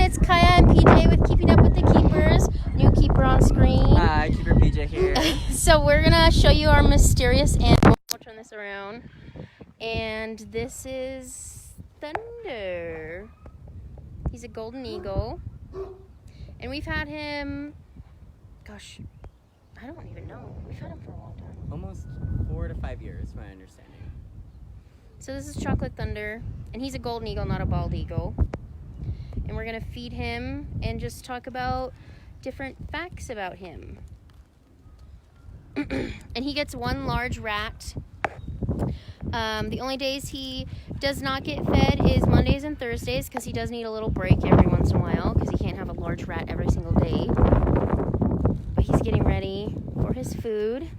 it's Kaya and PJ with Keeping Up with the Keepers. New keeper on screen. Hi, Keeper PJ here. So we're gonna show you our mysterious animal. I'll turn this around. And this is Thunder. He's a golden eagle. And we've had him, gosh, I don't even know. We've had him for a long time. Almost 4 to 5 years, my understanding. So this is Chocolate Thunder, and he's a golden eagle, not a bald eagle. And we're gonna feed him and just talk about different facts about him. And he gets one large rat. The only days he does not get fed is Mondays and Thursdays, because he does need a little break every once in a while, because he can't have a large rat every single day. But he's getting ready for his food.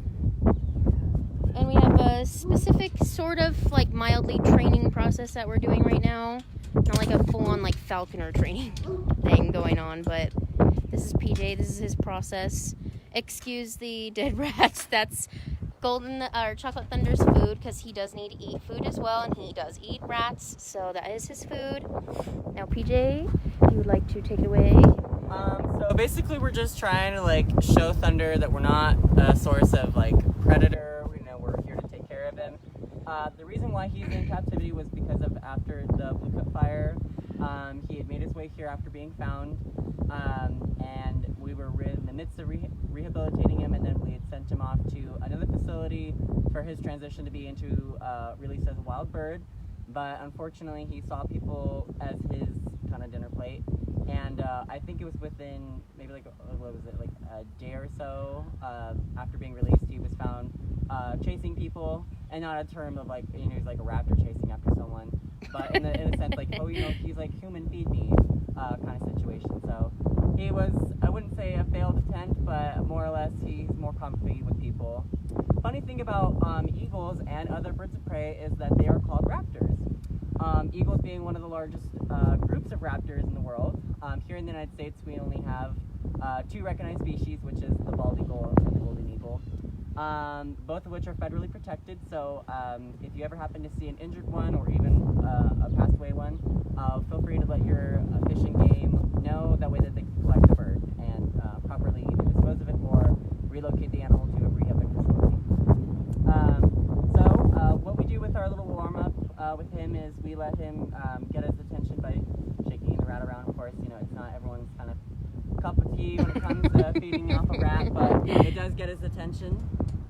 And we have a specific sort of like mildly training process that we're doing right now. Not like a full-on like falconer training thing going on, but this is PJ, this is his process. Excuse the dead rats. That's Chocolate Thunder's food, because he does need to eat food as well, and he does eat rats, so that is his food. Now PJ, you would like to take it away? So basically we're just trying to like show Thunder that we're not a source of like predator. We're here to take care of him. The reason why he's in captivity was because of after the Blue Cup fire, he had made his way here after being found, and we were in the midst of rehabilitating him, and then we had sent him off to another facility for his transition to be released as a wild bird. But unfortunately, he saw people as his kind of dinner plate, and I think it was within maybe like a day or so after being released, he was found chasing people, and not a term of like, he's like a raptor chasing after someone, but in a sense like, oh, he's like human feed me kind of situation. So he was, I wouldn't say a failed attempt, but more or less he's more comfy with people. Funny thing about eagles and other birds of prey is that they are called raptors. Eagles being one of the largest groups of raptors in the world. Here in the United States, we only have 2 recognized species, which is the bald eagle and the golden eagle, both of which are federally protected. So if you ever happen to see an injured one, or even a passed away one, feel free to let your fishing game know. That way that they can collect the bird and properly either dispose of it or relocate the animal to a rehab facility. What we do with our little warm-up with him is we let him get his attention by shaking the rat around. Of course, it's not everyone's kind of cup of tea when it comes to feeding off a rat, but it does get his attention.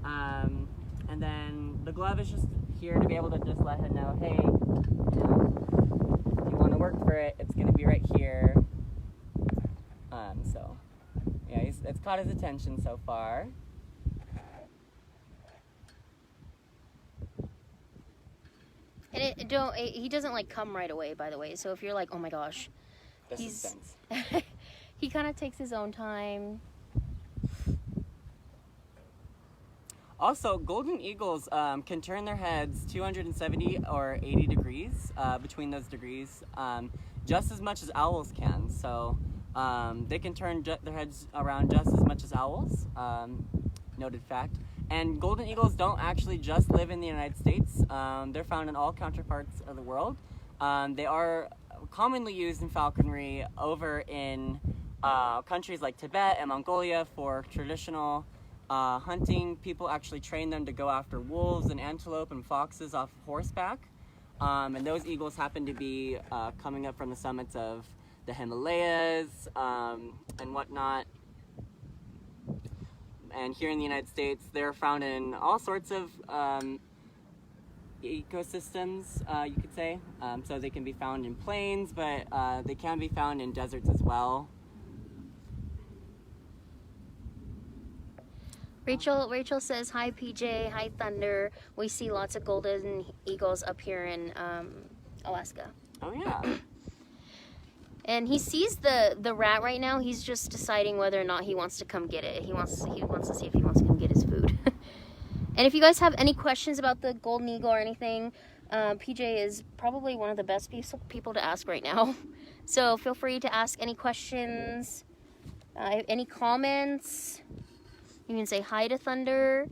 And then the glove is just here to be able to just let him know, hey, if you want to work for it, it's going to be right here. So yeah, it's caught his attention so far. And he doesn't like come right away, by the way. So if you're like, oh my gosh, he kind of takes his own time. Also, golden eagles can turn their heads 270 or 80 degrees, between those degrees, just as much as owls can. So they can turn their heads around just as much as owls, noted fact. And golden eagles don't actually just live in the United States. They're found in all counterparts of the world. They are commonly used in falconry over in countries like Tibet and Mongolia for traditional hunting. People actually train them to go after wolves and antelope and foxes off horseback. And those eagles happen to be coming up from the summits of the Himalayas and whatnot. And here in the United States, they're found in all sorts of ecosystems, you could say. So they can be found in plains, but they can be found in deserts as well. Rachel says, hi PJ, hi Thunder. We see lots of golden eagles up here in Alaska. Oh yeah. And he sees the rat right now. He's just deciding whether or not he wants to come get it. He wants to see if he wants to come get his food. And if you guys have any questions about the golden eagle or anything, PJ is probably one of the best people to ask right now. So feel free to ask any questions, any comments. You can say hi to Thunder.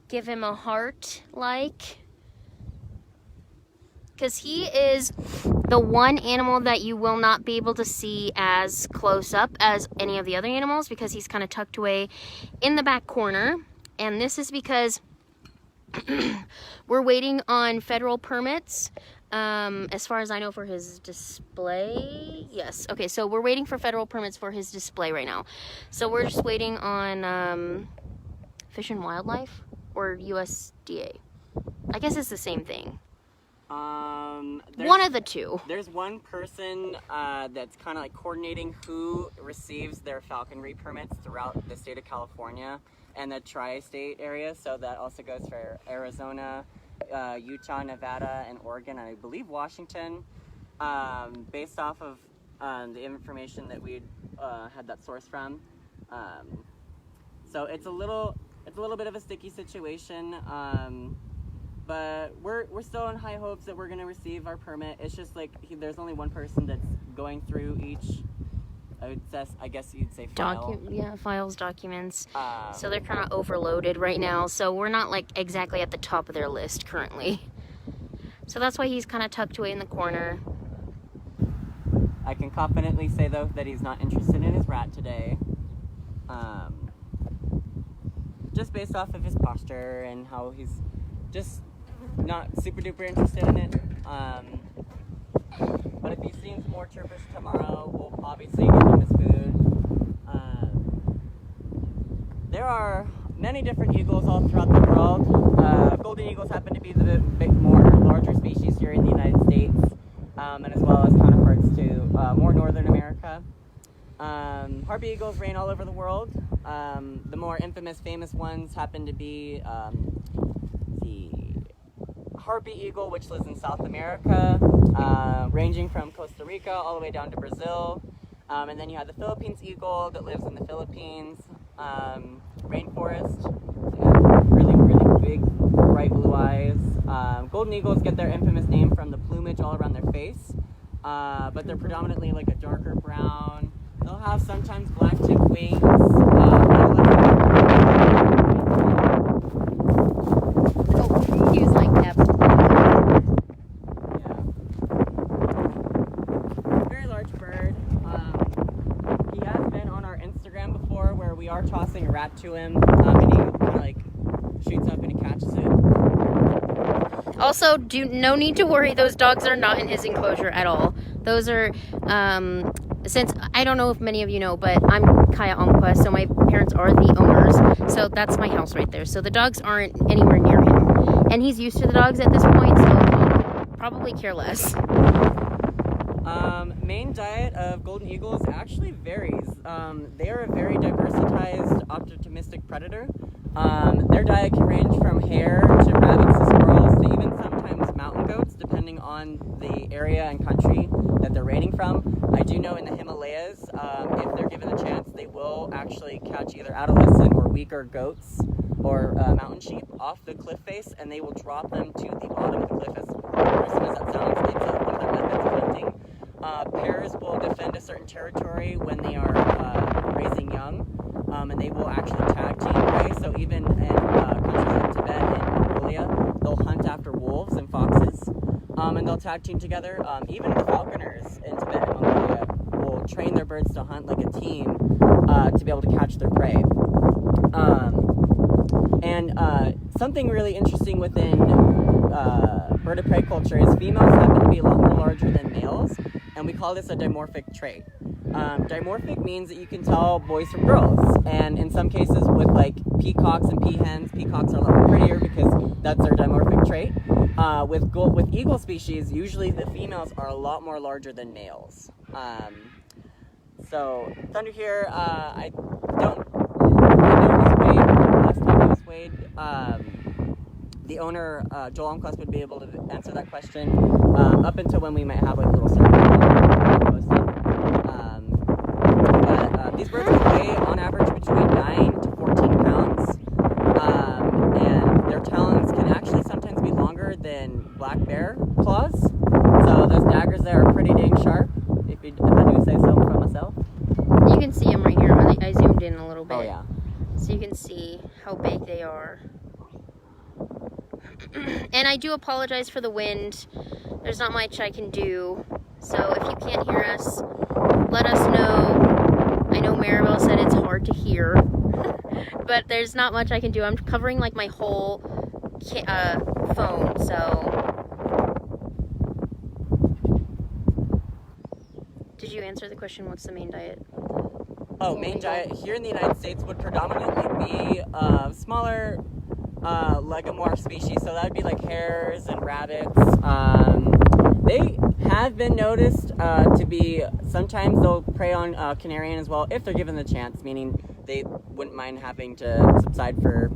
Give him a heart, like. because he is the one animal that you will not be able to see as close up as any of the other animals, because he's kind of tucked away in the back corner. And this is because we're waiting on federal permits, as far as I know, for his display. Yes. Okay, so we're waiting for federal permits for his display right now. So we're just waiting on Fish and Wildlife or USDA. I guess it's the same thing. One of the two. There's one person that's kind of like coordinating who receives their falconry permits throughout the state of California and the tri-state area. So that also goes for Arizona, Utah, Nevada, and Oregon, and I believe Washington. Based off of the information that we had that source from. So it's a little bit of a sticky situation. But we're still in high hopes that we're going to receive our permit. It's just like there's only one person that's going through each, I guess you'd say file. Files, documents. So they're kind of overloaded right now. So we're not like exactly at the top of their list currently. So that's why he's kind of tucked away in the corner. I can confidently say though that he's not interested in his rat today. Just based off of his posture and how he's just not super duper interested in it. But if he seems more chirpish tomorrow, we'll obviously give him his food. There are many different eagles all throughout the world. Golden eagles happen to be the more larger species here in the United States, and as well as counterparts to more northern America. Harpy eagles reign all over the world. The more infamous, famous ones happen to be the harpy eagle, which lives in South America, ranging from Costa Rica all the way down to Brazil. And then you have the Philippines eagle that lives in the Philippines rainforest. Really, really big, bright blue eyes. Golden eagles get their infamous name from the plumage all around their face, but they're predominantly like a darker brown. They'll have sometimes black tipped wings. He's like that. Yeah. Very large bird. He has been on our Instagram before, where we are tossing a rat to him, and he kind of like shoots up and he catches it. Also, no need to worry. Those dogs are not in his enclosure at all. Those are, since I don't know if many of you know, but I'm Kaya Omquist, so my parents are the owners. So that's my house right there. So the dogs aren't anywhere near him. And he's used to the dogs at this point, so he'll probably care less. Main diet of golden eagles actually varies. They are a very diversified opportunistic predator. Their diet can range from hare to rabbits to squirrels to even sometimes mountain goats, depending on the area and country that they're ranging from. I do know in the Himalayas, if they're given a chance, they will actually catch either adolescent or weaker goats or mountain sheep off the cliff face, and they will drop them to the bottom of the cliff. As gruesome as that sounds, it's one of their methods of hunting. Pairs will defend a certain territory when they are raising young, and they will actually tag team prey. So even in countries like Tibet and Mongolia, they'll hunt after wolves and foxes, and they'll tag team together. Even the falconers in Tibet and Mongolia will train their birds to hunt like a team to be able to catch their prey. Something really interesting within bird of prey culture is females happen to be a lot more larger than males, and we call this a dimorphic trait. Dimorphic means that you can tell boys from girls, and in some cases with like peacocks and peahens, peacocks are a lot more prettier because that's their dimorphic trait. With eagle species, usually the females are a lot more larger than males. So Thunder here, I don't really know his weight. Last time he was weighed, the owner, Joel Omquist, would be able to answer that question up until when we might have like a little survey posted. But these birds can weigh on average between 9 to 14 pounds, and their talons can actually sometimes be longer than black bear claws. So those daggers there are pretty dang sharp, if I do say so for myself. You can see them right here. I zoomed in a little bit. Oh yeah. So you can see how big they are. And I do apologize for the wind. there's not much I can do. So if you can't hear us, let us know. I know Maribel said it's hard to hear, but there's not much I can do. I'm covering like my whole phone, so. Did you answer the question, what's the main diet? Oh, main diet here in the United States would predominantly be smaller legomorph species, so that would be like hares and rabbits. They have been noticed to be, sometimes they'll prey on Canarian as well if they're given the chance, meaning they wouldn't mind having to subside for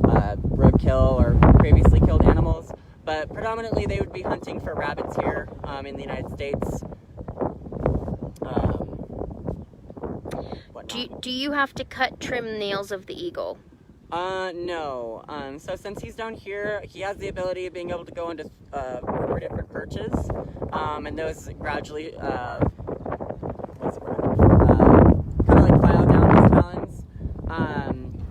roadkill or previously killed animals. But predominantly they would be hunting for rabbits here in the United States. Do you have to trim nails of the eagle? No. So since he's down here, he has the ability of being able to go into 4 different perches, and those gradually, what's the word? Kind of like file down his talons.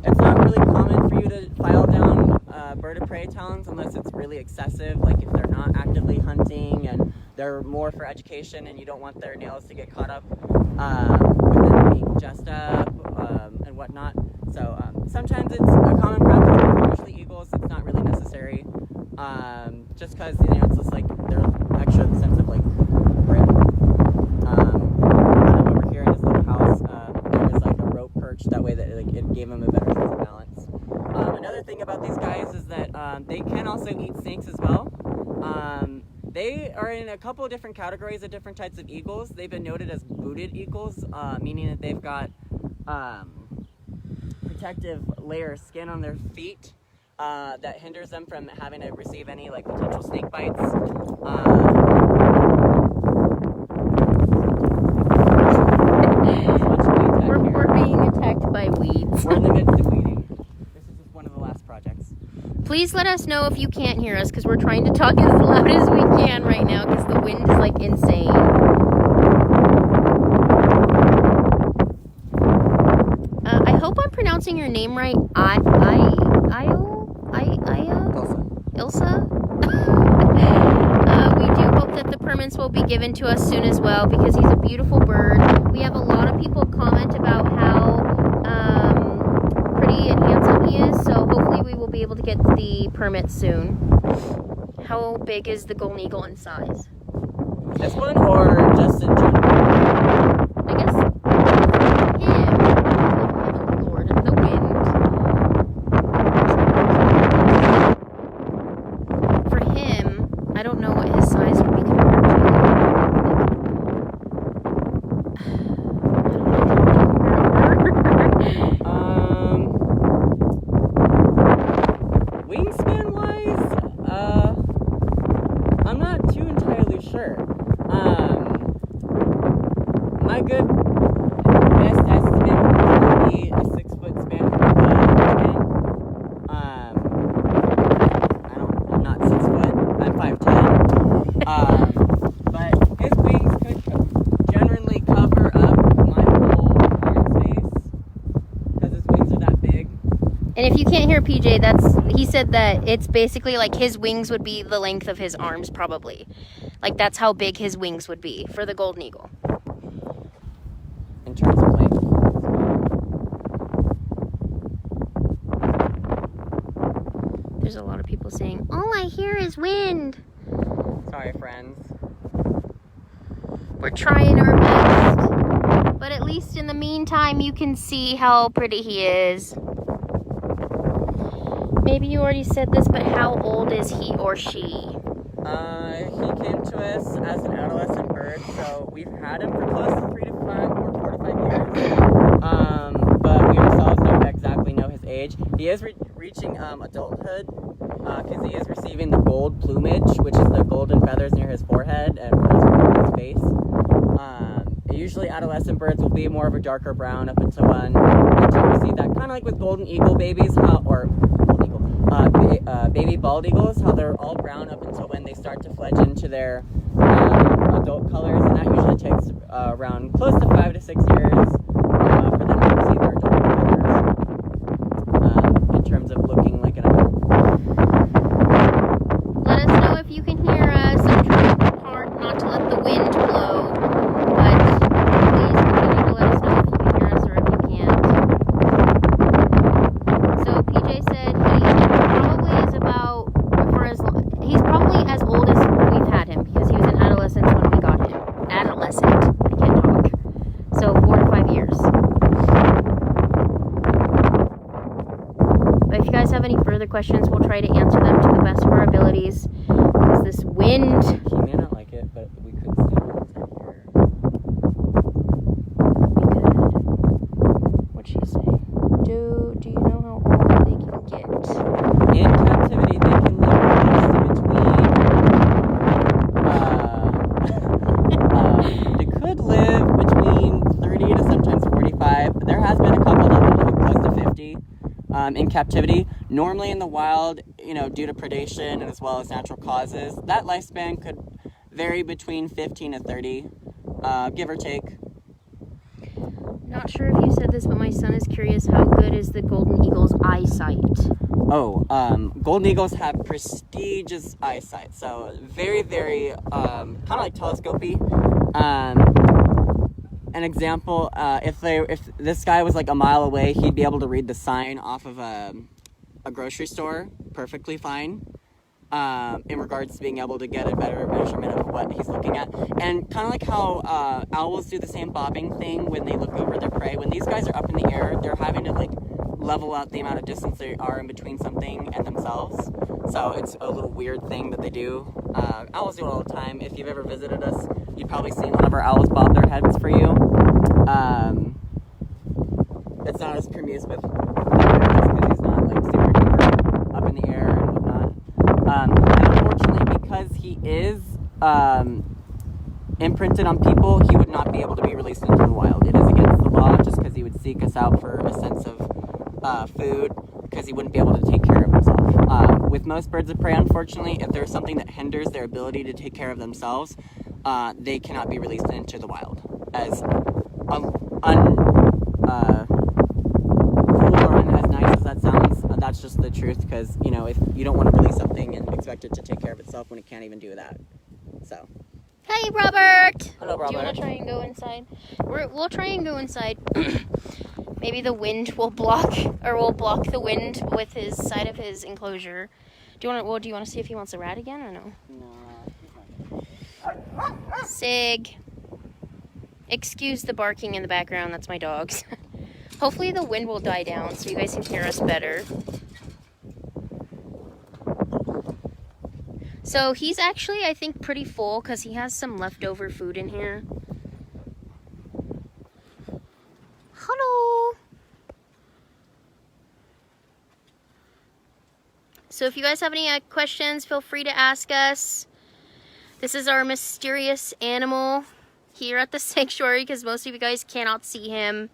It's not really common for you to file down bird of prey talons unless it's really excessive, like if they're not actively hunting and they're more for education and you don't want their nails to get caught up with them being dressed up and whatnot. So sometimes it's a common practice, but for usually eagles it's not really necessary. Just because it's just like they're extra sensitive, like grip. Kind of over here in this little house, there was like a rope perch. That way that it gave them a better sense of balance. Another thing about these guys is that they can also eat snakes as well. They are in a couple of different categories of different types of eagles. They've been noted as booted eagles, meaning that they've got protective layer of skin on their feet that hinders them from having to receive any like potential snake bites. We're being attacked by weeds. We're in the midst of weeding. This is just one of the last projects. Please let us know if you can't hear us, because we're trying to talk as loud as we can right now, because the wind is like insane. I hope I'm pronouncing your name right. Ilsa? We do hope that the permits will be given to us soon as well, because he's a beautiful bird. We have a lot of people comment about how pretty and handsome he is, so hopefully we will be able to get the permit soon. How big is the golden eagle in size? This one or just in general? I guess him. Oh Lord, the wind. For him, I don't know what his size would be compared to. Wingspan wise, I'm not too entirely sure. My good best estimate would be a 6-foot span. I'm not 6 foot. I'm 5'10". But his wings could generally cover up my whole arm space because his wings are that big. And if you can't hear PJ, he said that it's basically like his wings would be the length of his arms, probably. Like that's how big his wings would be for the golden eagle. In terms of length. There's a lot of people saying, all I hear is wind. Sorry, friends. We're trying our best. But at least in the meantime, you can see how pretty he is. Maybe you already said this, but how old is he or she? He came to us as an adolescent bird, so we've had him for close to 3 to 5 or 4 to 5 years. But we ourselves don't exactly know his age. He is reaching adulthood because he is receiving the gold plumage, which is the golden feathers near his forehead and his face. Usually adolescent birds will be more of a darker brown up until you receive that, kind of like with golden eagle babies, baby bald eagles, how they're all brown up until when they start to fledge into their adult colors, and that usually takes around close to 5 to 6 years for them to receive their adult colors in terms of looking like an adult. Let us know if you can hear us. I'm trying questions, we'll try to answer them to the best of our abilities. Because this wind... He may not like it, but we could see what's in here. We could... What'd she say? Do you know how old they can get? In captivity, they can live they could live between 30 to sometimes 45. There has been a couple that live close to 50 in captivity. Normally in the wild, due to predation and as well as natural causes, that lifespan could vary between 15 to 30, give or take. Not sure if you said this, but my son is curious, how good is the golden eagle's eyesight? Golden eagles have prestigious eyesight, so very, very, kind of like telescopy. An example, if this guy was like a mile away, he'd be able to read the sign off of a grocery store perfectly fine, in regards to being able to get a better measurement of what he's looking at. And kind of like how owls do the same bobbing thing when they look over their prey. When these guys are up in the air, they're having to like level out the amount of distance they are in between something and themselves. So it's a little weird thing that they do. Owls do it all the time. If you've ever visited us, you've probably seen one of our owls bob their heads for you. It's not as promiscuous because he's not like super duper up in the air and whatnot. And unfortunately, because he is imprinted on people, he would not be able to be released into the wild. It is against the law, just because he would seek us out for a sense of food, because he wouldn't be able to take care of himself. With most birds of prey, unfortunately, if there's something that hinders their ability to take care of themselves, they cannot be released into the wild. As cool or as nice as that sounds, that's just the truth, because, if you don't want to release something and expect it to take care of itself when it can't even do that. So. Hey, Robert! Hello, Robert. Do you want to try and go inside? We'll try and go inside. Maybe the wind will block the wind with his side of his enclosure. Do you want to see if he wants a rat again or no? No. Sig. Excuse the barking in the background. That's my dogs. Hopefully the wind will die down so you guys can hear us better. So he's actually, I think, pretty full because he has some leftover food in here. Hello. So if you guys have any questions, feel free to ask us. This is our mysterious animal here at the sanctuary because most of you guys cannot see him.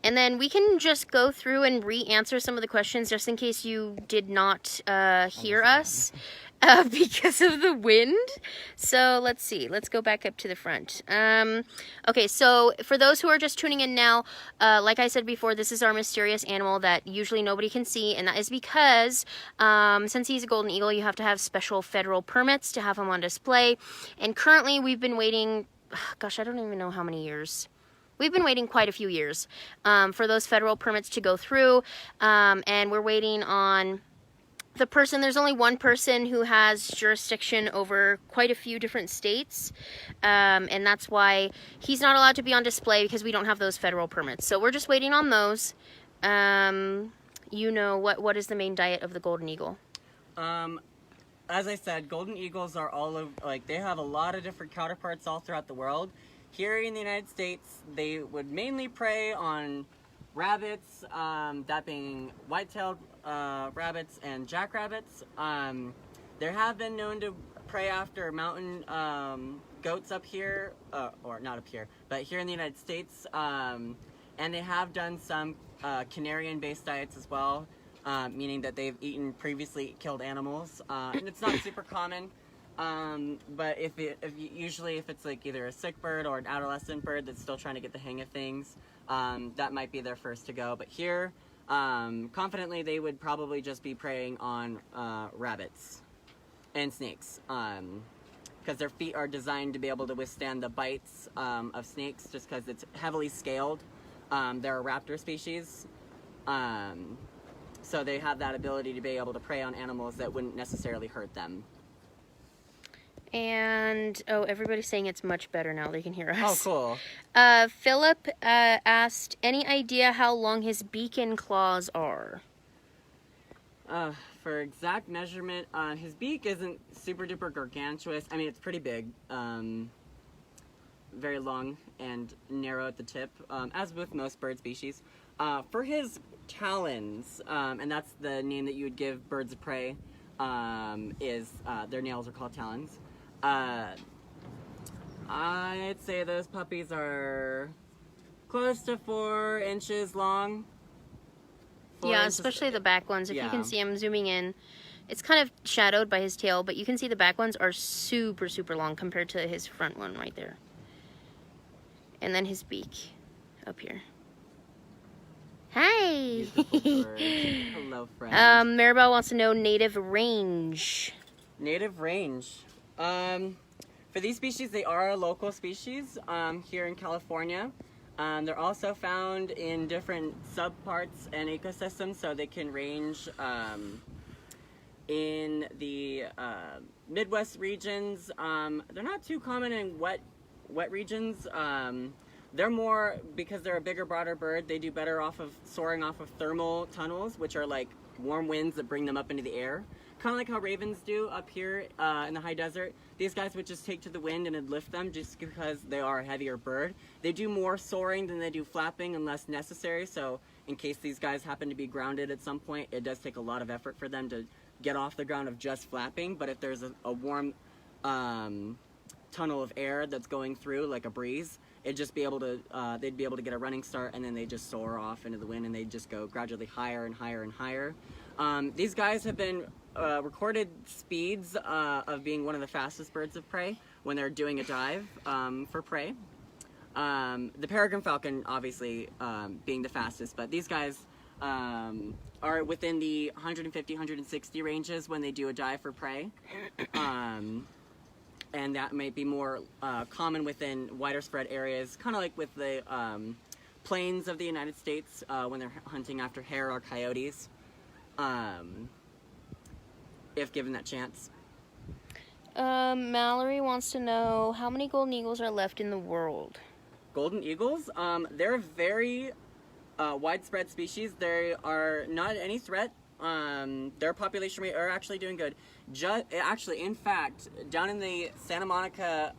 And then we can just go through and re-answer some of the questions just in case you did not hear us because of the wind. So let's see. Let's go back up to the front. Okay, so for those who are just tuning in now, like I said before, this is our mysterious animal that usually nobody can see. And that is because since he's a golden eagle, you have to have special federal permits to have him on display. And currently we've been waiting, gosh, I don't even know how many years. We've been waiting quite a few years for those federal permits to go through, and we're waiting on the person. There's only one person who has jurisdiction over quite a few different states, and that's why he's not allowed to be on display because we don't have those federal permits. So we're just waiting on those. What is the main diet of the golden eagle? As I said, golden eagles are all over, they have a lot of different counterparts all throughout the world. Here in the United States, they would mainly prey on rabbits, that being white-tailed rabbits and jackrabbits. There have been known to prey after mountain goats up here, or not up here, but here in the United States. And they have done some Canarian-based diets as well, meaning that they've eaten previously killed animals. And it's not super common. But if it's like either a sick bird or an adolescent bird that's still trying to get the hang of things, that might be their first to go. But here, confidently, they would probably just be preying on rabbits and snakes, because their feet are designed to be able to withstand the bites of snakes, just because it's heavily scaled. They're a raptor species, so they have that ability to be able to prey on animals that wouldn't necessarily hurt them. And, everybody's saying it's much better now. They can hear us. Oh, cool. Philip asked, any idea how long his beak and claws are? For exact measurement, his beak isn't super duper gargantuous. I mean, it's pretty big, very long and narrow at the tip, as with most bird species. For his talons, and that's the name that you would give birds of prey, their nails are called talons. I'd say those puppies are close to 4 inches long. Yeah, especially the back ones. If you can see, I'm zooming in. It's kind of shadowed by his tail, but you can see the back ones are super, super long compared to his front one right there. And then his beak up here. Hi! Hello, friend. Maribel wants to know native range. Native range. For these species, they are a local species here in California. They're also found in different subparts and ecosystems, so they can range in the Midwest regions. They're not too common in wet regions. They're more, because they're a bigger, broader bird, they do better off of soaring off of thermal tunnels, which are like warm winds that bring them up into the air. Kind of like how ravens do up here in the high desert. These guys would just take to the wind and it'd lift them just because they are a heavier bird. They do more soaring than they do flapping unless necessary, so in case these guys happen to be grounded at some point, it does take a lot of effort for them to get off the ground of just flapping. But if there's a warm tunnel of air that's going through, like a breeze, it'd just be able to, they'd be able to get a running start, and then they just soar off into the wind and they just go gradually higher and higher and higher. These guys have been recorded speeds of being one of the fastest birds of prey when they're doing a dive for prey. The peregrine falcon obviously being the fastest, but these guys are within the 150, 160 ranges when they do a dive for prey. And that might be more common within wider spread areas, kind of like with the plains of the United States when they're hunting after hare or coyotes. If given that chance. Mallory wants to know how many golden eagles are left in the world. Golden eagles? They're a very widespread species. They are not any threat. Their population rate are actually doing good. Actually, in fact, down in the Santa Monica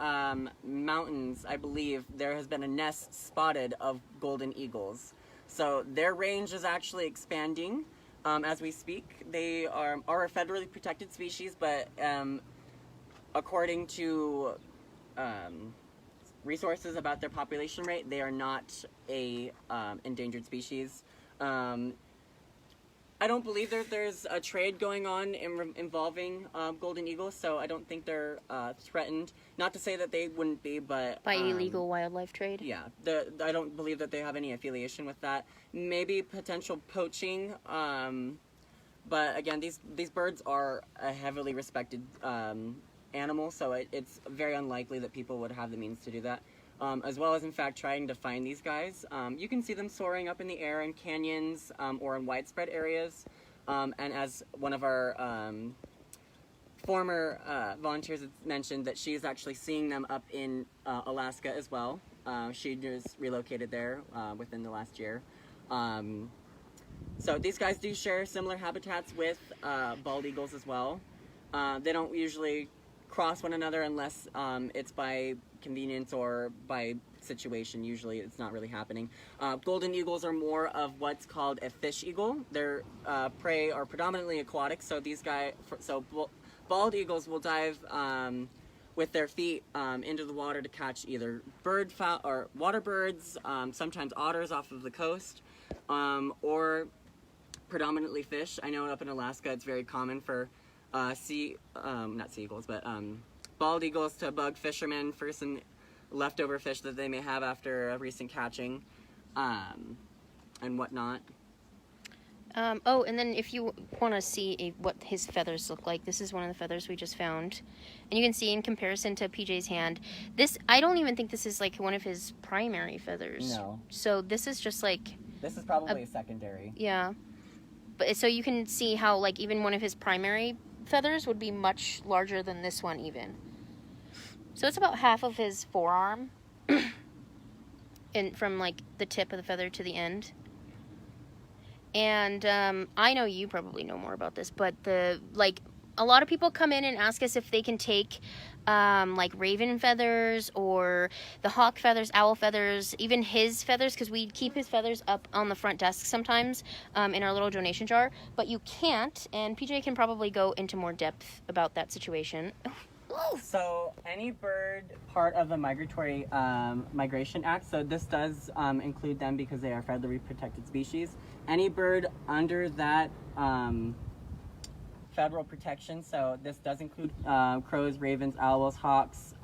mountains, I believe, there has been a nest spotted of golden eagles. So their range is actually expanding. As we speak. They are a federally protected species, but according to resources about their population rate, they are not a endangered species. I don't believe there's a trade going on involving golden eagles, so I don't think they're threatened. Not to say that they wouldn't be, but... By illegal wildlife trade? Yeah, I don't believe that they have any affiliation with that. Maybe potential poaching, but again, these birds are a heavily respected animal, so it's very unlikely that people would have the means to do that. As well as, in fact, trying to find these guys. You can see them soaring up in the air in canyons or in widespread areas. And as one of our former volunteers has mentioned, that she's actually seeing them up in Alaska as well. She was relocated there within the last year. So these guys do share similar habitats with bald eagles as well. They don't usually cross one another unless it's by convenience or by situation. Usually it's not really happening. Golden eagles are more of what's called a fish eagle. Their prey are predominantly aquatic, so these guys, bald eagles will dive with their feet into the water to catch either or water birds, sometimes otters off of the coast, or predominantly fish. I know up in Alaska it's very common for not sea eagles, but bald eagles to bug fishermen for some leftover fish that they may have after a recent catching, and whatnot. Oh, and then if you want to see what his feathers look like, this is one of the feathers we just found. And you can see in comparison to PJ's hand, I don't even think this is like one of his primary feathers. No. So this is just like... This is probably a secondary. Yeah. But so you can see how like even one of his primary feathers would be much larger than this one even. So it's about half of his forearm. And from like the tip of the feather to the end. And I know you probably know more about this, but a lot of people come in and ask us if they can take like raven feathers or the hawk feathers, owl feathers, even his feathers, because we keep his feathers up on the front desk sometimes in our little donation jar, but you can't, and PJ can probably go into more depth about that situation. So any bird part of the Migratory Migration Act, so this does include them because they are federally protected species. Any bird under that federal protection, so this does include crows, ravens, owls, hawks,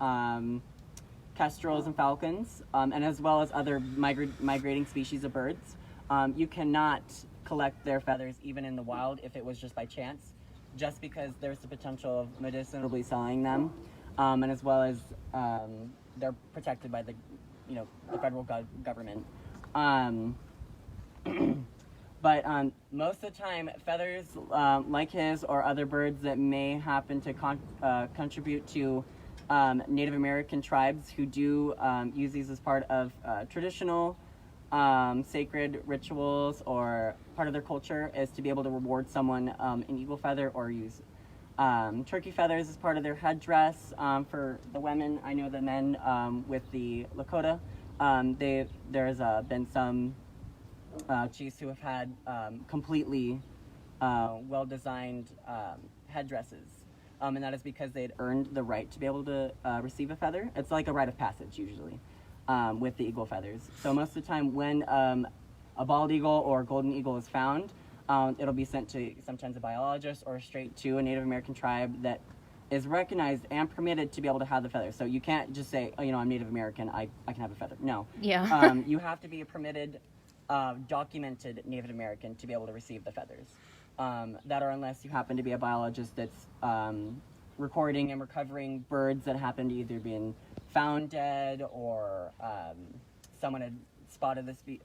kestrels, and falcons, and as well as other migrating species of birds. You cannot collect their feathers even in the wild if it was just by chance, just because there's the potential of medicinally selling them, and as well as they're protected by the federal government. But most of the time, feathers like his or other birds that may happen to contribute to Native American tribes who do use these as part of traditional sacred rituals or part of their culture is to be able to reward someone an eagle feather or use turkey feathers as part of their headdress. For the women, I know the men with the Lakota, there's been some chiefs who have had completely well-designed headdresses, and that is because they had earned the right to be able to receive a feather. It's like a rite of passage usually with the eagle feathers. So most of the time when a bald eagle or golden eagle is found, it'll be sent to sometimes a biologist or straight to a Native American tribe that is recognized and permitted to be able to have the feather. So you can't just say, oh, I'm Native American, I can have a feather. No. Yeah. You have to be a permitted documented Native American to be able to receive the feathers. That or unless you happen to be a biologist that's recording and recovering birds that happen to either been found dead or someone had spotted the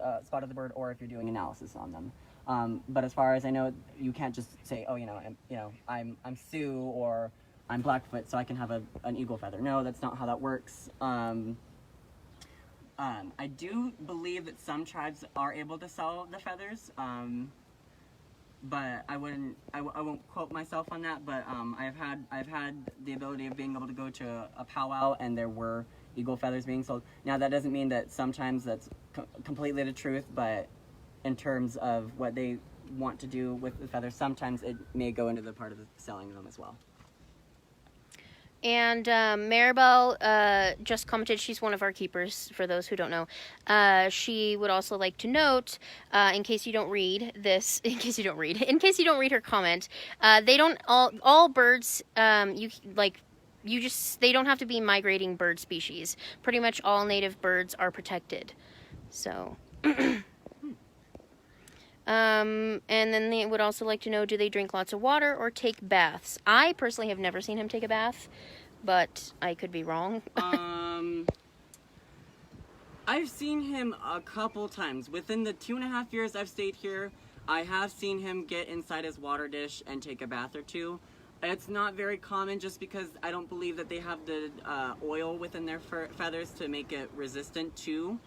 bird, or if you're doing analysis on them. But as far as I know, you can't just say, oh, I'm Sioux or I'm Blackfoot, so I can have an eagle feather. No, that's not how that works. I do believe that some tribes are able to sell the feathers, but I won't quote myself on that. But I've had the ability of being able to go to a powwow and there were eagle feathers being sold. Now that doesn't mean that sometimes that's completely the truth, but in terms of what they want to do with the feathers, sometimes it may go into the part of the selling them as well. And Maribel just commented, she's one of our keepers, for those who don't know. She would also like to note, in case you don't read her comment, they don't, all birds, they don't have to be migrating bird species. Pretty much all native birds are protected. So, and then they would also like to know, do they drink lots of water or take baths? I personally have never seen him take a bath, but I could be wrong. I've seen him a couple times. Within the 2.5 years I've stayed here, I have seen him get inside his water dish and take a bath or two. It's not very common just because I don't believe that they have the oil within their feathers to make it resistant to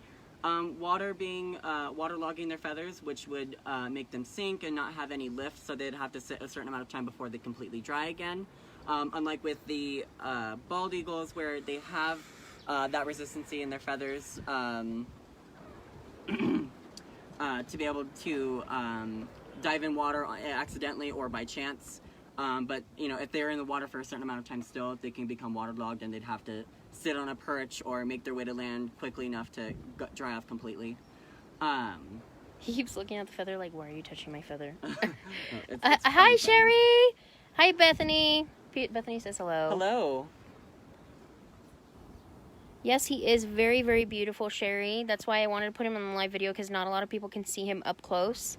waterlogging their feathers, which would make them sink and not have any lift, so they'd have to sit a certain amount of time before they completely dry again. Unlike with the bald eagles, where they have that resistancy in their feathers to be able to dive in water accidentally or by chance. But if they're in the water for a certain amount of time still, they can become waterlogged and they'd have to sit on a perch or make their way to land quickly enough to dry off completely. He keeps looking at the feather like, why are you touching my feather? It's hi, Sherry! Hi, Bethany! Bethany says hello. Hello. Yes, he is very, very beautiful, Sherry. That's why I wanted to put him on the live video, because not a lot of people can see him up close.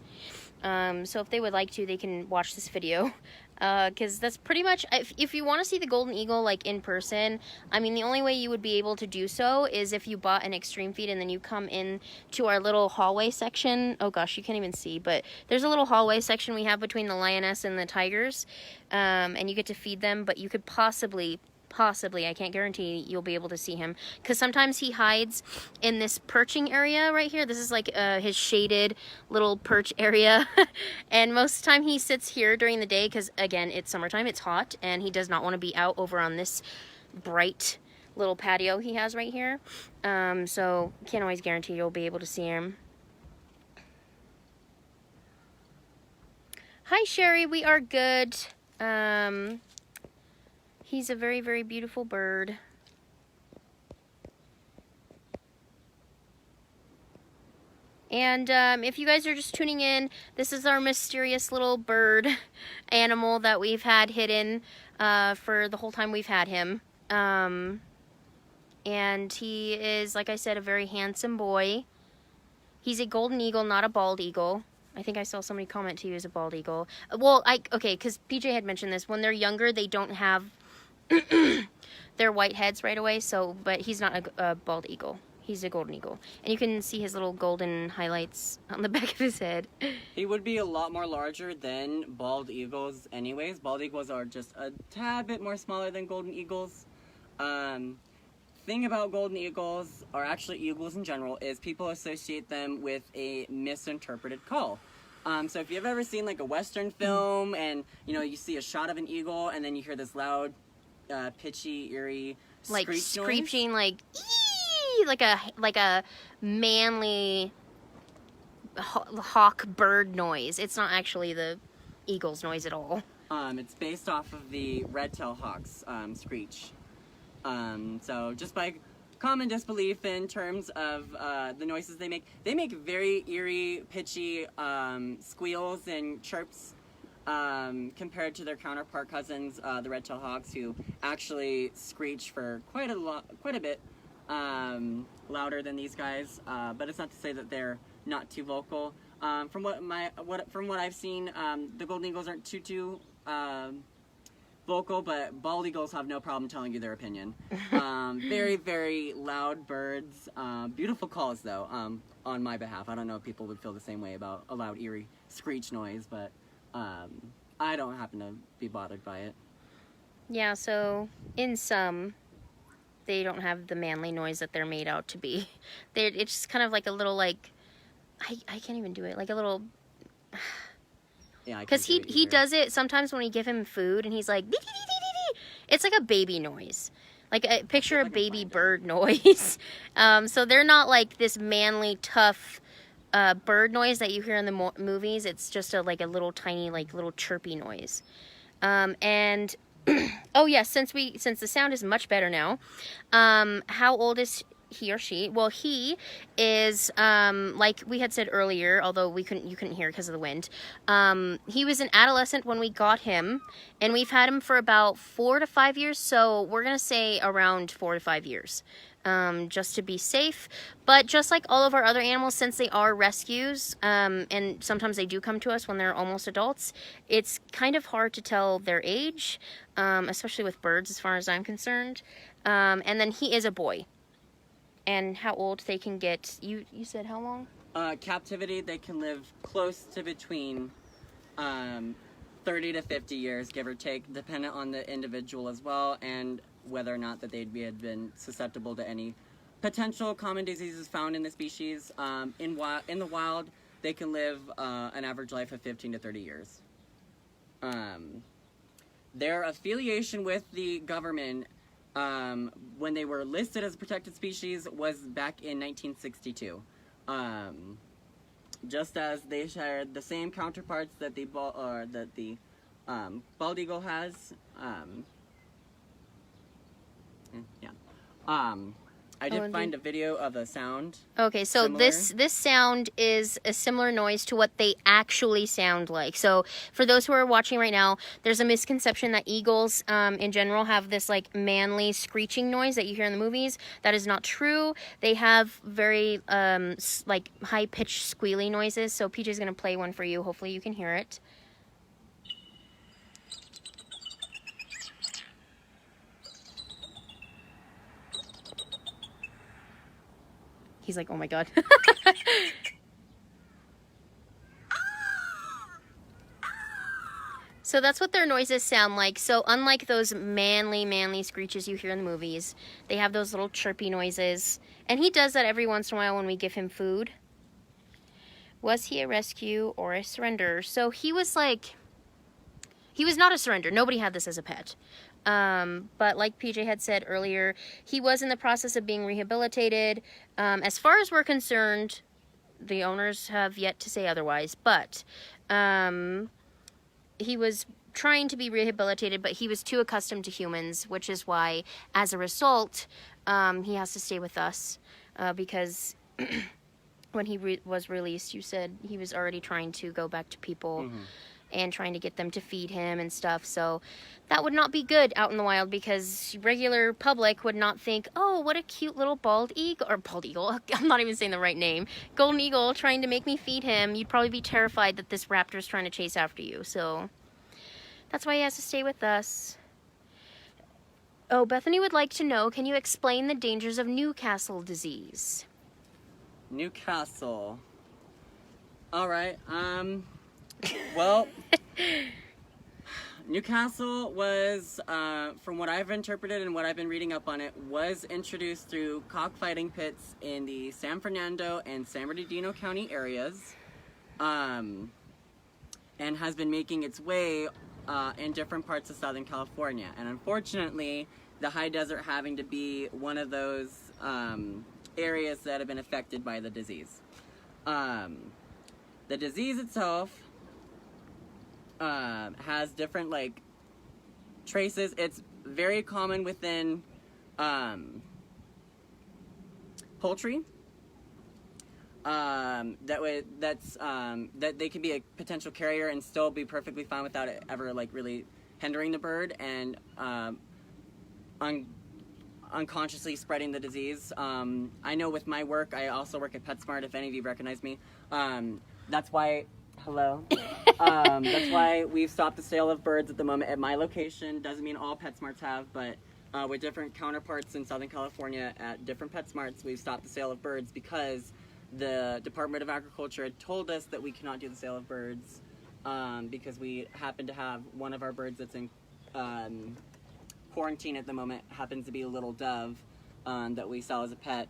So if they would like to, they can watch this video. Because that's pretty much, if you want to see the golden eagle like in person, I mean, the only way you would be able to do so is if you bought an extreme feed and then you come in to our little hallway section. Oh gosh, you can't even see, but there's a little hallway section we have between the lioness and the tigers, and you get to feed them. But you could possibly possibly, I can't guarantee you'll be able to see him, because sometimes he hides in this perching area right here. This is like his shaded little perch area. And most of the time he sits here during the day because, again, it's summertime, it's hot, and he does not want to be out over on this bright little patio he has right here. So can't always guarantee you'll be able to see him. Hi, Sherry. We are good. He's a very, very beautiful bird. And if you guys are just tuning in, this is our mysterious little bird animal that we've had hidden for the whole time we've had him. And he is, like I said, a very handsome boy. He's a golden eagle, not a bald eagle. I think I saw somebody comment to you as a bald eagle. Well, okay, because PJ had mentioned this. When they're younger, they don't have their white heads right away. So, but he's not a bald eagle. He's a golden eagle. And you can see his little golden highlights on the back of his head. He would be a lot more larger than bald eagles anyways. Bald eagles are just a tad bit more smaller than golden eagles. Thing about golden eagles, or actually eagles in general, is people associate them with a misinterpreted call. So if you've ever seen like a Western film and, you know, you see a shot of an eagle and then you hear this loud, pitchy, eerie like screeching, like ee! like a manly hawk bird noise. It's not actually the eagle's noise at all. It's based off of the red-tailed hawk's screech. So just by common disbelief in terms of the noises they make very eerie, pitchy squeals and chirps compared to their counterpart cousins, the red-tailed hawks, who actually screech for quite a bit louder than these guys. But it's not to say that they're not too vocal. From what I've seen, the golden eagles aren't too vocal, but bald eagles have no problem telling you their opinion. Very, very loud birds. Beautiful calls, though, on my behalf. I don't know if people would feel the same way about a loud, eerie screech noise, but I don't happen to be bothered by it. Yeah, so in sum, they don't have the manly noise that they're made out to be. It's just kind of like a little, like, I can't even do it, like a little... Because he does it sometimes when we give him food and he's like, dee, dee, dee, dee, dee. It's like a baby noise. Like picture a baby bird noise. So they're not like this manly, tough bird noise that you hear in the movies. It's just like a little tiny, like little chirpy noise. And oh yes, since the sound is much better now, how old is he or she? Well, he is, like we had said earlier, although you couldn't hear because of the wind. He was an adolescent when we got him, and we've had him for about 4 to 5 years. So we're gonna say around 4 to 5 years, just to be safe. But just like all of our other animals, since they are rescues, and sometimes they do come to us when they're almost adults, it's kind of hard to tell their age, especially with birds, as far as I'm concerned. And then he is a boy. And how old they can get, you said how long? Captivity, they can live close to between 30 to 50 years, give or take, dependent on the individual as well, and whether or not that they'd had been susceptible to any potential common diseases found in the species. In the wild, they can live an average life of 15 to 30 years. Their affiliation with the government, when they were listed as a protected species, was back in 1962. Just as they shared the same counterparts that the bald eagle has. I did find a video of a sound. Okay, so similar. this sound is a similar noise to what they actually sound like. So for those who are watching right now, there's a misconception that eagles in general have this like manly screeching noise that you hear in the movies. That is not true. They have very like high-pitched squealy noises. So PJ's going to play one for you. Hopefully you can hear it. He's like, oh my God. So that's what their noises sound like. So unlike those manly screeches you hear in the movies, they have those little chirpy noises. And he does that every once in a while when we give him food. Was he a rescue or a surrender? So he was like, he was not a surrender. Nobody had this as a pet. But like PJ had said earlier, he was in the process of being rehabilitated. As far as we're concerned, the owners have yet to say otherwise, but he was trying to be rehabilitated, but he was too accustomed to humans, which is why, as a result, he has to stay with us, because when he was released, you said he was already trying to go back to people and trying to get them to feed him and stuff, so that would not be good out in the wild, because regular public would not think, oh, what a cute little bald eagle, I'm not even saying the right name, golden eagle trying to make me feed him. You'd probably be terrified that this raptor's trying to chase after you, so that's why he has to stay with us. Oh, Bethany would like to know, can you explain the dangers of Newcastle disease? Newcastle. Alright, well, Newcastle was, from what I've interpreted and what I've been reading up on it, was introduced through cockfighting pits in the San Fernando and San Bernardino County areas, and has been making its way in different parts of Southern California. And unfortunately, the high desert having to be one of those areas that have been affected by the disease. The disease itself has different, like, traces. It's very common within poultry. That they can be a potential carrier and still be perfectly fine without it ever, like, really hindering the bird and unconsciously spreading the disease. I know with my work, I also work at PetSmart, if any of you recognize me. That's why, hello. That's why we've stopped the sale of birds at the moment at my location. Doesn't mean all PetSmarts have, but with different counterparts in Southern California at different PetSmarts, we've stopped the sale of birds because the Department of Agriculture had told us that we cannot do the sale of birds because we happen to have one of our birds that's in quarantine at the moment, happens to be a little dove that we sell as a pet,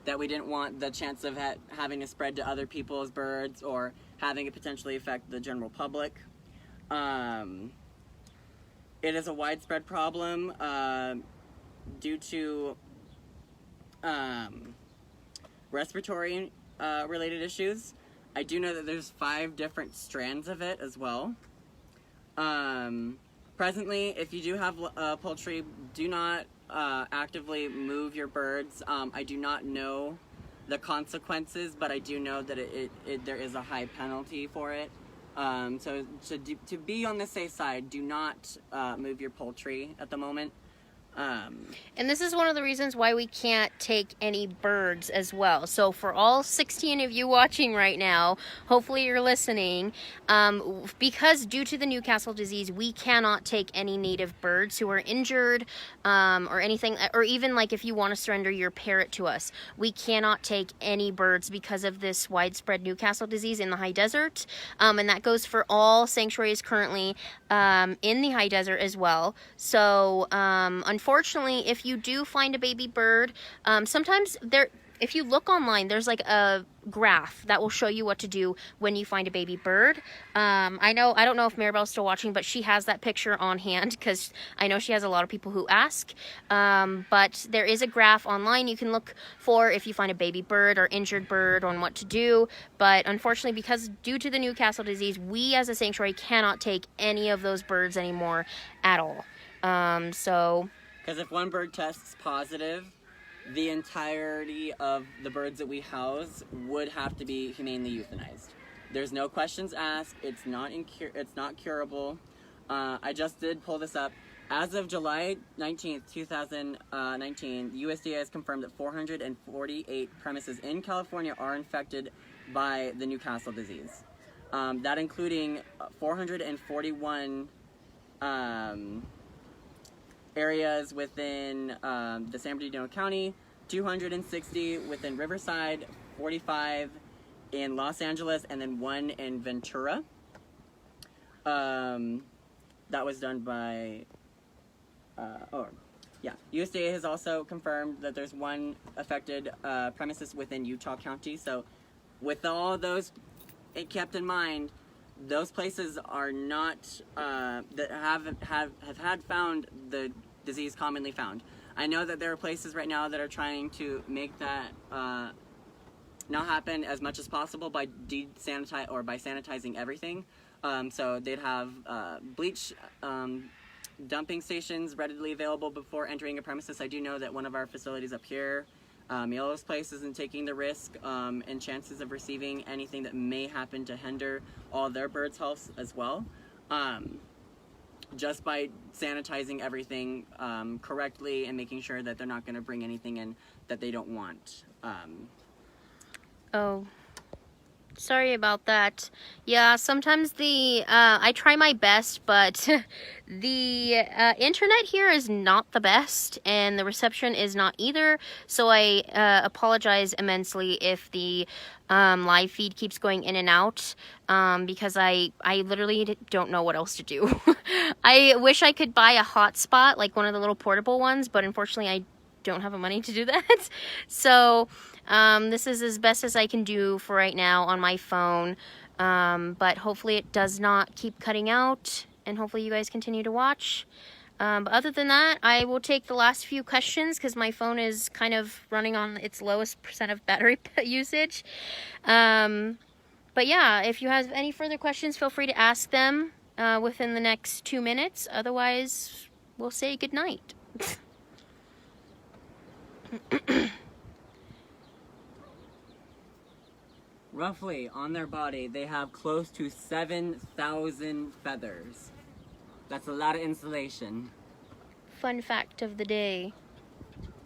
that we didn't want the chance of having to spread to other people's birds or having it potentially affect the general public. It is a widespread problem due to respiratory related issues. I do know that there's 5 different strands of it as well. Presently, if you do have poultry, do not actively move your birds. I do not know the consequences, but I do know that there is a high penalty for it. So to be on the safe side, do not move your poultry at the moment. And this is one of the reasons why we can't take any birds as well. So for all 16 of you watching right now, hopefully you're listening, because due to the Newcastle disease, we cannot take any native birds who are injured or anything, or even like if you want to surrender your parrot to us, we cannot take any birds because of this widespread Newcastle disease in the high desert. And that goes for all sanctuaries currently in the high desert as well. So unfortunately, if you do find a baby bird, sometimes if you look online, there's like a graph that will show you what to do when you find a baby bird. I don't know if Maribel's still watching, but she has that picture on hand because I know she has a lot of people who ask. But there is a graph online you can look for if you find a baby bird or injured bird on what to do. But unfortunately, because due to the Newcastle disease, we as a sanctuary cannot take any of those birds anymore at all. Because if one bird tests positive, the entirety of the birds that we house would have to be humanely euthanized. There's no questions asked. It's not curable. I just did pull this up. As of July 19th, 2019, USDA has confirmed that 448 premises in California are infected by the Newcastle disease. That including 441 areas within the San Bernardino County, 260 within Riverside, 45 in Los Angeles, and then 1 in Ventura. That was done by, USDA has also confirmed that there's one affected premises within Utah County. So with all those kept in mind, those places are not, that have had found the disease commonly found. I know that there are places right now that are trying to make that not happen as much as possible by sanitizing everything. So they'd have bleach dumping stations readily available before entering a premises. I do know that one of our facilities up here, Yellow's Place, isn't taking the risk and chances of receiving anything that may happen to hinder all their birds' health as well. Just by sanitizing everything correctly and making sure that they're not going to bring anything in that they don't want. Oh, sorry about that. Yeah, sometimes I try my best, but the internet here is not the best, and the reception is not either. So I apologize immensely if the live feed keeps going in and out, because I literally don't know what else to do. I wish I could buy a hotspot, like one of the little portable ones, but unfortunately I don't have the money to do that. So this is as best as I can do for right now on my phone, but hopefully it does not keep cutting out, and hopefully you guys continue to watch. But other than that, I will take the last few questions because my phone is kind of running on its lowest % of battery usage. But yeah, if you have any further questions, feel free to ask them within the next 2 minutes. Otherwise, we'll say goodnight. Roughly, on their body, they have close to 7,000 feathers. That's a lot of insulation. Fun fact of the day.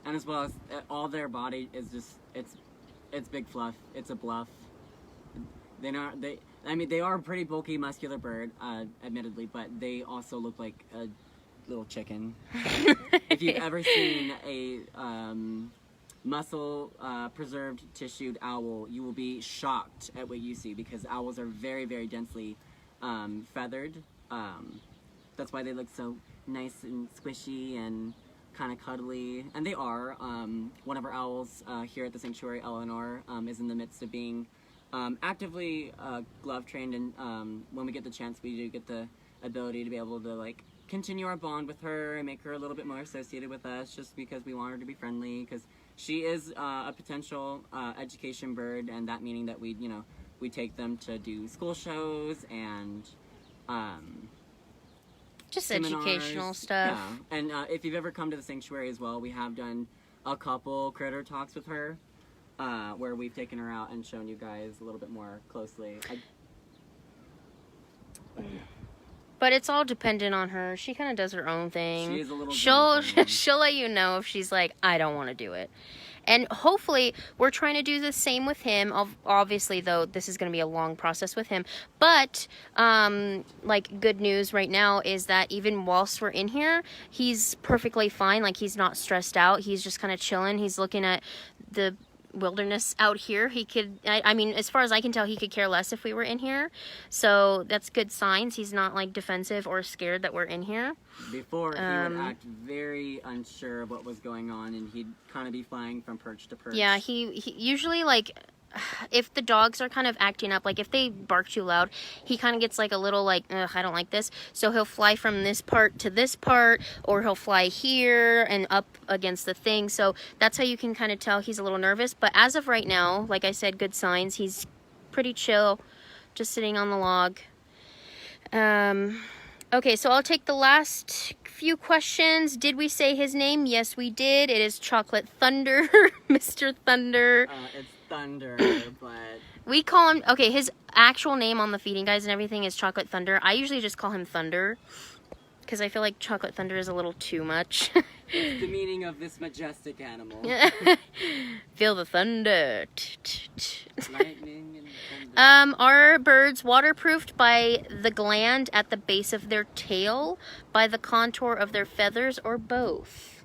And as well as all their body is just, it's big fluff. It's a bluff. They are a pretty bulky, muscular bird, admittedly, but they also look like a little chicken. If you've ever seen a muscle preserved tissued owl, you will be shocked at what you see, because owls are very, very densely feathered. That's why they look so nice and squishy and kind of cuddly, and they are. One of our owls here at the sanctuary, Eleanor, is in the midst of being actively glove trained, and when we get the chance, we do get the ability to be able to like continue our bond with her and make her a little bit more associated with us, just because we want her to be friendly, because she is a potential education bird, and that meaning that we take them to do school shows and just seminars, educational stuff. Yeah. And if you've ever come to the sanctuary as well, we have done a couple critter talks with her, where we've taken her out and shown you guys a little bit more closely. But it's all dependent on her. She kind of does her own thing. She is a little she'll let you know if she's like, I don't want to do it. And hopefully, we're trying to do the same with him. Obviously, though, this is going to be a long process with him. But, like, good news right now is that even whilst we're in here, he's perfectly fine. Like, he's not stressed out. He's just kind of chilling. He's looking at the wilderness out here. He could, I mean, as far as I can tell, he could care less if we were in here. So that's good signs. He's not like defensive or scared that we're in here. Before, he would act very unsure of what was going on, and he'd kind of be flying from perch to perch. Yeah, he usually, like, if the dogs are kind of acting up, like if they bark too loud, he kind of gets like a little like, ugh, I don't like this. So he'll fly from this part to this part, or he'll fly here and up against the thing. So that's how you can kind of tell he's a little nervous. But as of right now, like I said, good signs. He's pretty chill, just sitting on the log. Okay, so I'll take the last few questions. Did we say his name? Yes, we did. It is Chocolate Thunder, Mr. Thunder. It's Thunder, but we call him, okay, his actual name on the feeding guides and everything is Chocolate Thunder. I usually just call him Thunder, because I feel like Chocolate Thunder is a little too much. It's the meaning of this majestic animal. Feel the thunder. Lightning and thunder. Are birds waterproofed by the gland at the base of their tail, by the contour of their feathers, or both?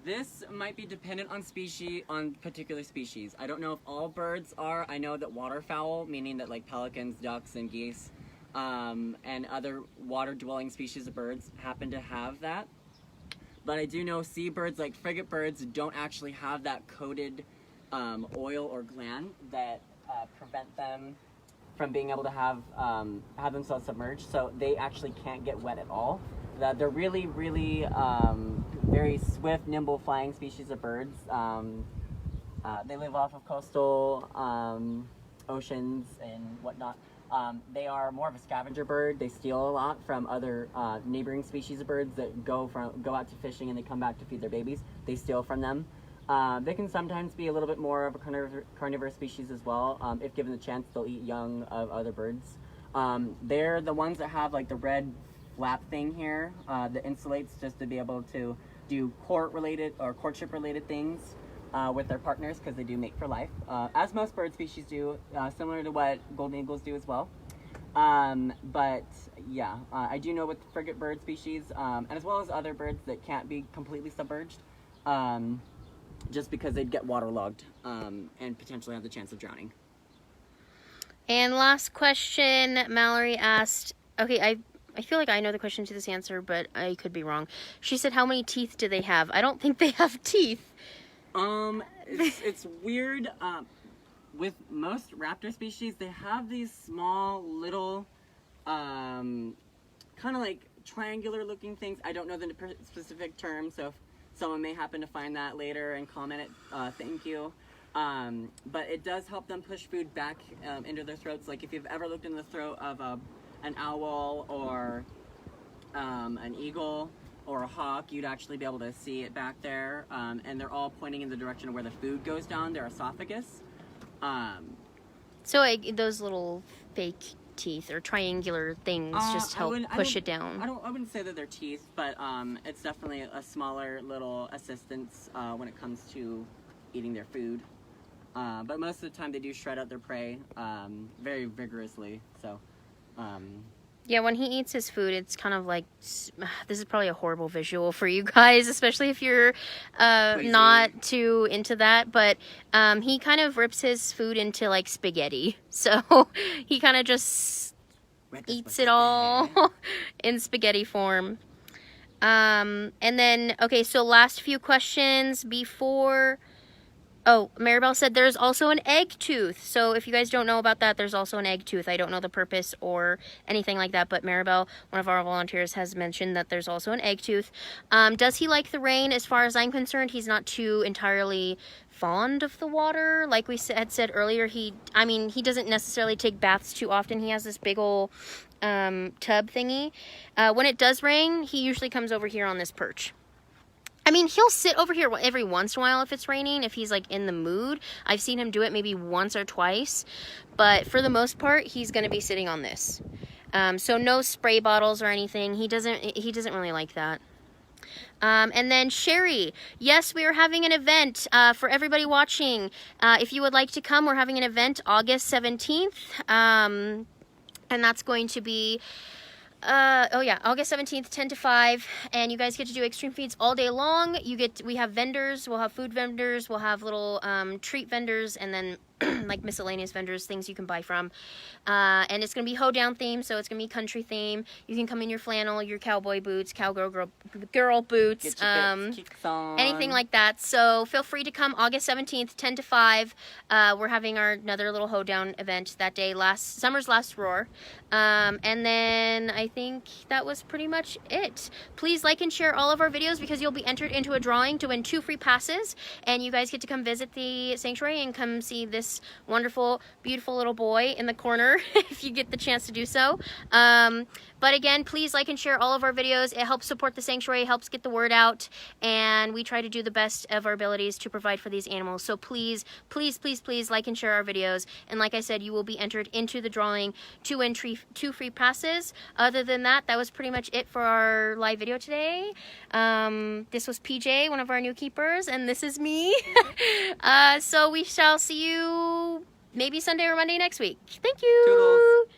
This might be dependent on particular species. I don't know if all birds are. I know that waterfowl, meaning that like pelicans, ducks, and geese, and other water-dwelling species of birds happen to have that. But I do know seabirds like frigate birds don't actually have that coated oil or gland that prevent them from being able to have themselves submerged, so they actually can't get wet at all. They're really, really very swift, nimble flying species of birds. They live off of coastal oceans and whatnot. They are more of a scavenger bird. They steal a lot from other neighboring species of birds that go out to fishing and they come back to feed their babies. They steal from them. They can sometimes be a little bit more of a carnivorous species as well. If given the chance, they'll eat young of other birds. They're the ones that have like the red flap thing here that insulates just to be able to do courtship-related things with their partners, because they do mate for life, as most bird species do, similar to what golden eagles do as well. But yeah, I do know with frigate bird species, and as well as other birds that can't be completely submerged, just because they'd get waterlogged and potentially have the chance of drowning. And last question, Mallory asked, okay, I feel like I know the question to this answer, but I could be wrong. She said, how many teeth do they have? I don't think they have teeth. It's weird. With most raptor species, they have these small little, kind of like triangular looking things. I don't know the specific term, so if someone may happen to find that later and comment it, thank you. But it does help them push food back into their throats. Like if you've ever looked in the throat of an owl or an eagle or a hawk, you'd actually be able to see it back there, and they're all pointing in the direction of where the food goes down, their esophagus. So like, those little fake teeth or triangular things just help push it down. I wouldn't say that they're teeth, but it's definitely a smaller little assistance when it comes to eating their food. But most of the time they do shred out their prey very vigorously, so yeah, when he eats his food, it's kind of like, this is probably a horrible visual for you guys, especially if you're not too into that, but he kind of rips his food into like spaghetti. So he kind of just eats it all in spaghetti form. And then, okay, so last few questions before... Oh, Maribel said there's also an egg tooth. So if you guys don't know about that, there's also an egg tooth. I don't know the purpose or anything like that, but Maribel, one of our volunteers, has mentioned that there's also an egg tooth. Does he like the rain? As far as I'm concerned, he's not too entirely fond of the water. Like we had said earlier, he doesn't necessarily take baths too often. He has this big ol' tub thingy. When it does rain, he usually comes over here on this perch. I mean, he'll sit over here every once in a while if it's raining, if he's like in the mood. I've seen him do it maybe once or twice, but for the most part, he's going to be sitting on this. So no spray bottles or anything. He doesn't really like that. And then Sherry, yes, we are having an event for everybody watching. If you would like to come, we're having an event August 17th, and that's going to be... August 17th, 10 to 5, and you guys get to do extreme feeds all day long. We have vendors, we'll have food vendors, we'll have little treat vendors, and then like miscellaneous vendors, things you can buy from. And it's going to be hoedown theme, so it's going to be country theme. You can come in your flannel, your cowboy boots, cowgirl girl boots, anything like that. So feel free to come August 17th, 10 to 5. We're having another little hoedown event that day, summer's last roar. And then I think that was pretty much it. Please like and share all of our videos because you'll be entered into a drawing to win 2 free passes, and you guys get to come visit the sanctuary and come see this wonderful, beautiful little boy in the corner if you get the chance to do so. But again, please like and share all of our videos. It helps support the sanctuary, helps get the word out, and we try to do the best of our abilities to provide for these animals. So please, please, please, please like and share our videos. And like I said, you will be entered into the drawing to win 2 free passes. Other than that, that was pretty much it for our live video today. This was PJ, one of our new keepers, and this is me. So we shall see you maybe Sunday or Monday next week. Thank you. Toodles.